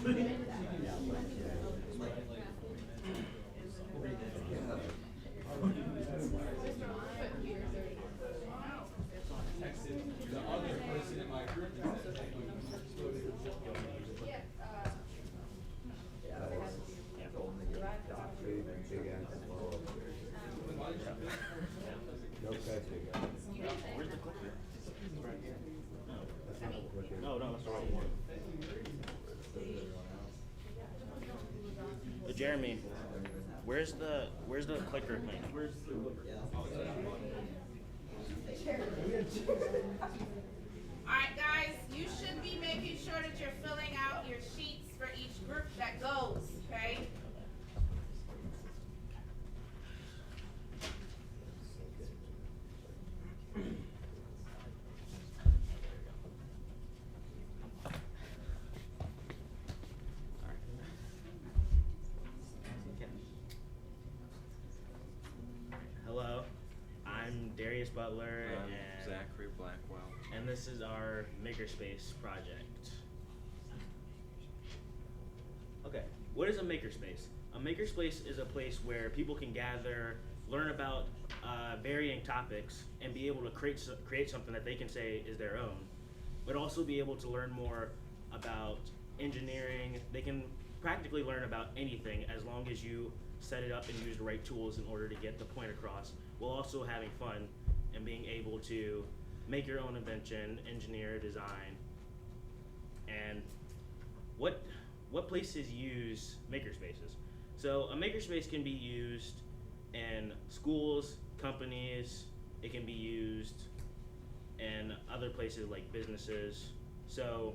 Where's the clicker? No, no, that's the wrong one. Jeremy, where's the clicker thing? Where's the All right, guys, you should be making sure that you're filling out your sheets for each group that goes, okay? Hello, I'm Darius Butler, and Zachary Blackwell. and this is our makerspace project. Okay, what is a makerspace? A makerspace is a place where people can gather, learn about varying topics, and be able to create something that they can say is their own, but also be able to learn more about engineering. They can practically learn about anything as long as you set it up and use the right tools in order to get the point across, while also having fun and being able to make your own invention, engineer, design. And what places use makerspaces? So a makerspace can be used in schools, companies. It can be used in other places like businesses. So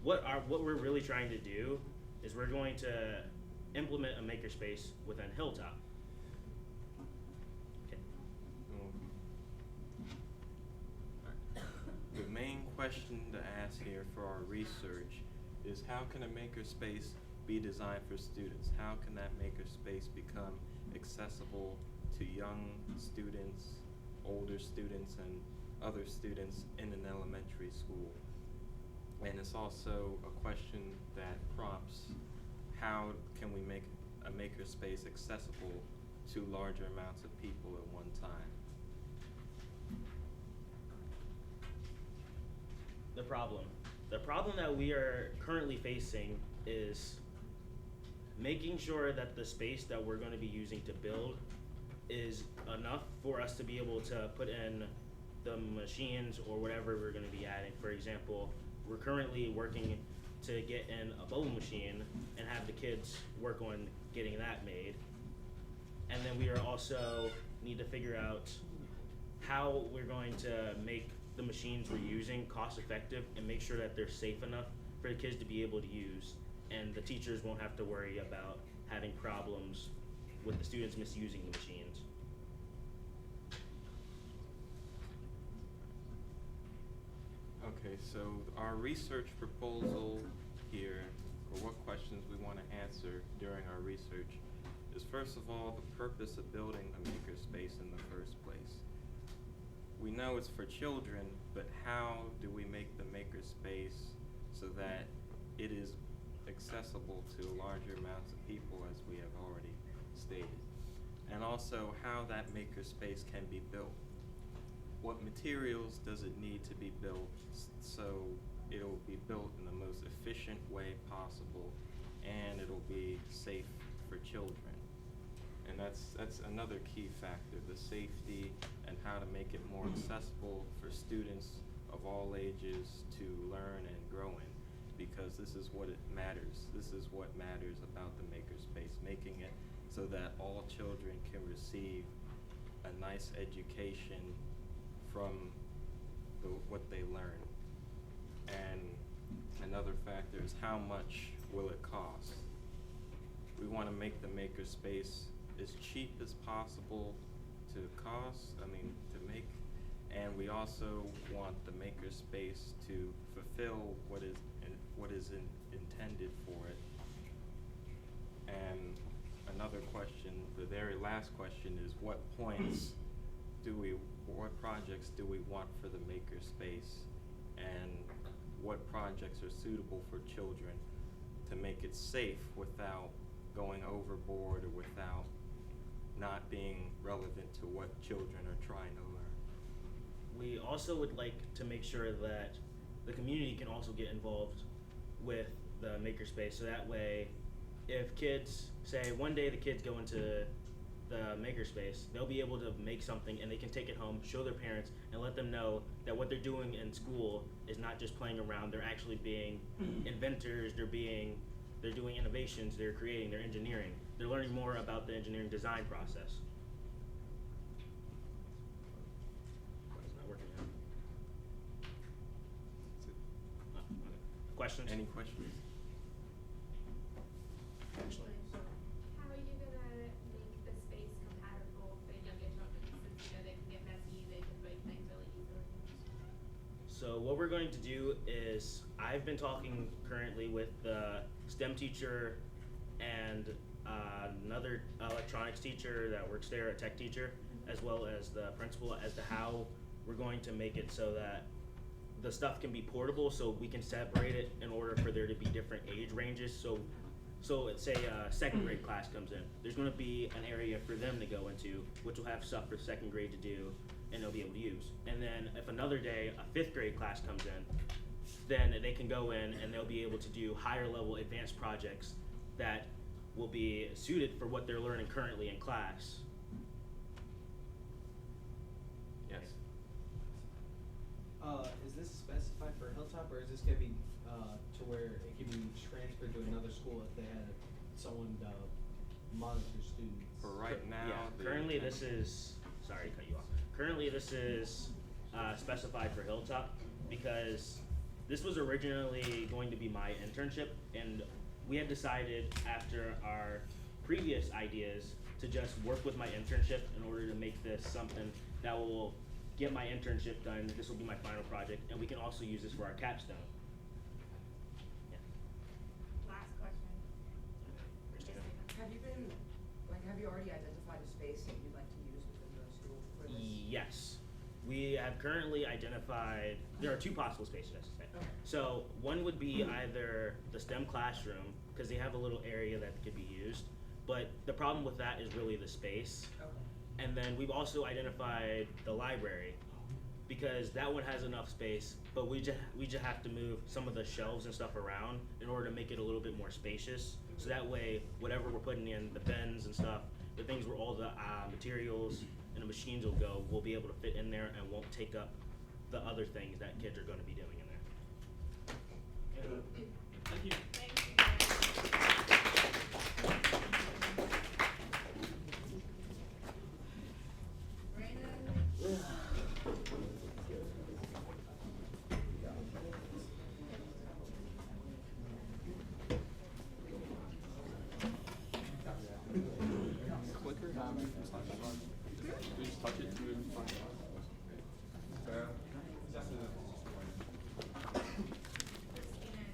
what we're really trying to do is we're going to implement a makerspace within Hilltop. Okay. The main question to ask here for our research is, how can a makerspace be designed for students? How can that makerspace become accessible to young students, older students, and other students in an elementary school? And it's also a question that prompts, how can we make a makerspace accessible to larger amounts of people at one time? The problem that we are currently facing is making sure that the space that we're going to be using to build is enough for us to be able to put in the machines or whatever we're going to be adding. For example, we're currently working to get in a bubble machine and have the kids work on getting that made. And then we are also need to figure out how we're going to make the machines we're using cost effective and make sure that they're safe enough for the kids to be able to use, and the teachers won't have to worry about having problems with the students misusing the machines. Okay, so our research proposal here, or what questions we want to answer during our research, is first of all the purpose of building a makerspace in the first place. We know it's for children, but how do we make the makerspace so that it is accessible to larger amounts of people, as we have already stated? And also how that makerspace can be built. What materials does it need to be built so it'll be built in the most efficient way possible, and it'll be safe for children? And that's another key factor, the safety and how to make it more accessible for students of all ages to learn and grow in, because this is what it matters. This is what matters about the makerspace, making it so that all children can receive a nice education from what they learn. And another factor is, how much will it cost? We want to make the makerspace as cheap as possible to make, and we also want the makerspace to fulfill what is intended for it. And another question, the very last question, is what projects do we want for the makerspace, and what projects are suitable for children to make it safe without going overboard or without not being relevant to what children are trying to learn. We also would like to make sure that the community can also get involved with the makerspace, so that way, if kids, say one day the kids go into the makerspace, they'll be able to make something and they can take it home, show their parents, and let them know that what they're doing in school is not just playing around. They're actually being inventors. They're doing innovations. They're creating. They're engineering. They're learning more about the engineering design process. It's not working now. That's it. Okay. Questions? Any questions? Actually. How are you gonna make the space compatible for younger children, since they can get messy, they can break things really easily? So what we're going to do is, I've been talking currently with the STEM teacher and another electronics teacher that works there, a tech teacher, as well as the principal, as to how we're going to make it so that the stuff can be portable, so we can separate it in order for there to be different age ranges. So let's say a second grade class comes in. There's going to be an area for them to go into, which will have stuff for second grade to do, and they'll be able to use. And then if another day a fifth grade class comes in, then they can go in and they'll be able to do higher level advanced projects that will be suited for what they're learning currently in class. Yes. Is this specified for Hilltop, or is this gonna be, to where it can be transferred to another school if they had someone, monitor students? For right now, Yeah, currently this is, sorry to cut you off. Currently this is specified for Hilltop because this was originally going to be my internship, and we had decided after our previous ideas to just work with my internship in order to make this something that will get my internship done. This will be my final project, and we can also use this for our capstone. Yeah. Last question. Christina? Have you already identified a space that you'd like to use within the school for this? Yes. We have currently identified, there are two possible spaces, I should say. Okay. So one would be either the STEM classroom, because they have a little area that could be used, but the problem with that is really the space. Okay. And then we've also identified the library, because that one has enough space, but we just have to move some of the shelves and stuff around in order to make it a little bit more spacious. So that way, whatever we're putting in, the bins and stuff, the things where all the materials and the machines will go, will be able to fit in there and won't take up the other things that kids are going to be doing in there. Thank you. Thank you, guys. Brandon? Clicker? We just touch it to move it.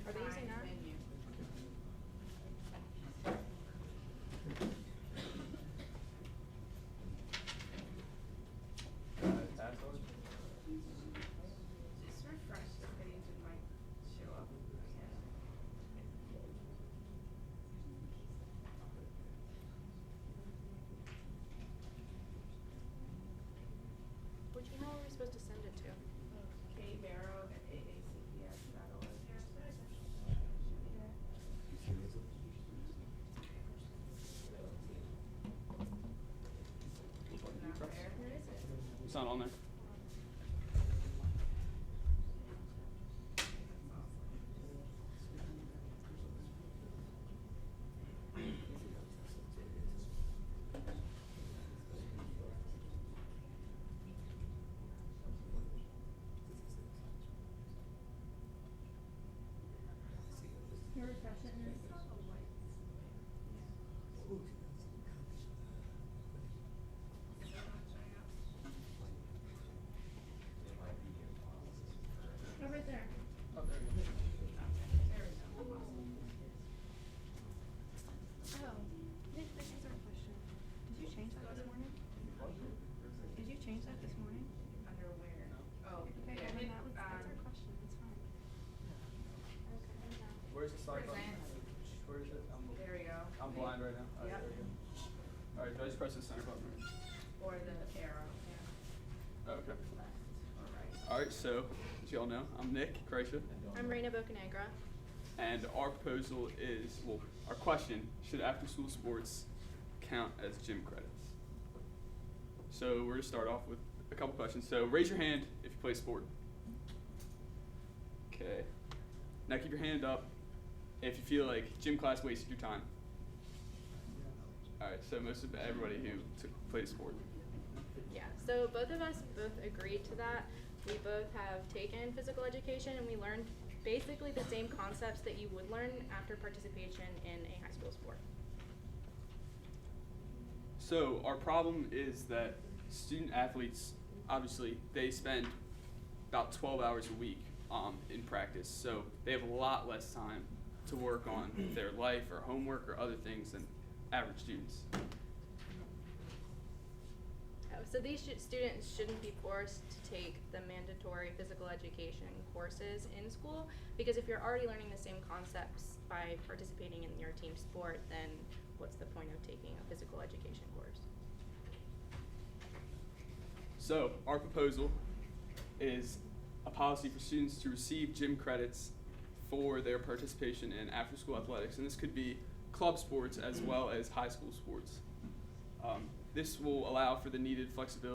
Are they using that? Just refresh the page and might show up. Which email are we supposed to send it to? kbarrow@aacps.org. Not there. Where is it? It's not on there. You're refreshing it. button, right? Or the arrow, yeah. Okay. Left or right. All right, so as you all know, I'm Nick Kreischer, I'm Reina Bocanegra. and our proposal is, well, our question, should after-school sports count as gym credits? So we're gonna start off with a couple questions. So raise your hand if you play sport. Okay. Now keep your hand up if you feel like gym class wasted your time. All right, so most of everybody who played sport. Yeah, so both of us both agreed to that. We both have taken physical education and we learned basically the same concepts that you would learn after participation in a high school sport. So our problem is that student athletes, obviously, they spend about 12 hours a week in practice. So they have a lot less time to work on their life or homework or other things than average students. So these students shouldn't be forced to take the mandatory physical education courses in school, because if you're already learning the same concepts by participating in your team sport, then what's the point of taking a physical education course? So our proposal is a policy for students to receive gym credits for their participation in after-school athletics, and this could be club sports as well as high school sports. This will allow for the needed flexibility